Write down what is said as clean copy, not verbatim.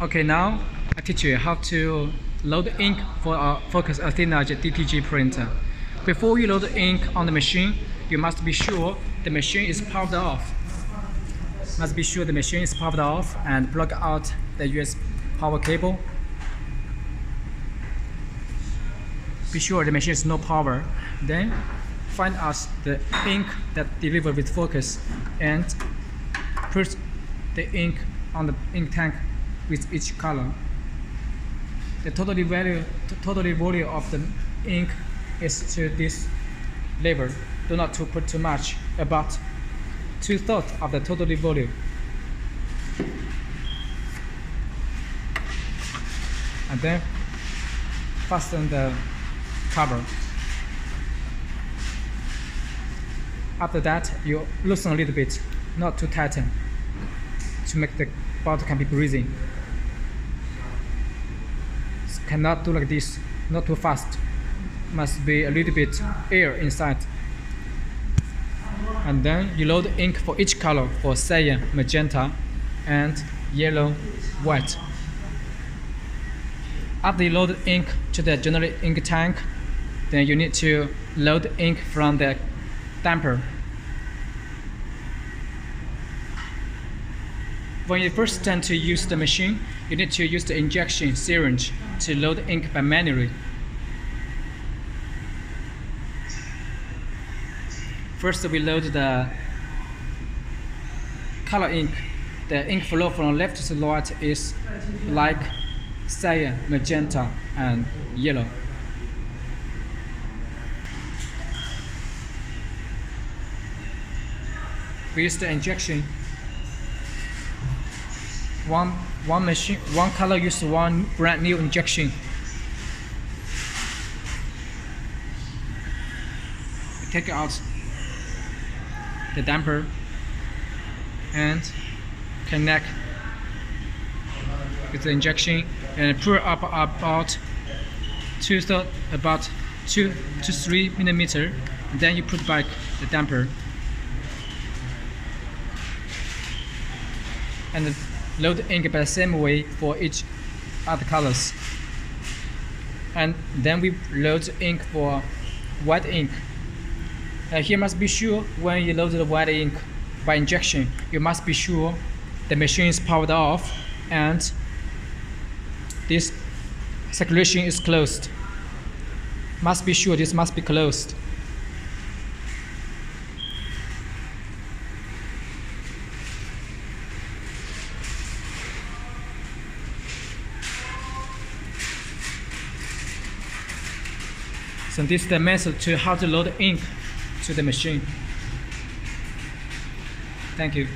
Okay, now I teach you how to load ink for our Focus Athena-Jet DTG printer. Before you load the ink on the machine, you must be sure the machine is powered off. Must be sure the machine is powered off and plug out the USB power cable. Be sure the machine is no power. Then find us the ink that delivered with Focus and put the ink on the ink tank with each color. The total volume of the ink is to this level. Do not to put too much, about 2/3 of the total volume. And then fasten the cover. After that, you loosen a little bit, not too tighten, to make the bottle can be breathing. Cannot do like this, not too fast. Must be a little bit air inside. And then you load ink for each color, for cyan, magenta, and yellow, white. After you load ink to the general ink tank, then you need to load ink from the damper. When you first tend to use the machine, you need to use the injection syringe to load ink by manually. First, we load the color ink. The ink flow from left to right is like cyan, magenta, and yellow. We use the injection. One machine, one color use one brand new injection. Take out the damper and connect with the injection and pull up about 2 to 3 millimeter. And then you put back the damper and load the ink by the same way for each other colors. And then we load the ink for white ink. Here must be sure when you load the white ink by injection, you must be sure the machine is powered off and this circulation is closed. Must be sure this must be closed. So this is the method to how to load ink to the machine. Thank you.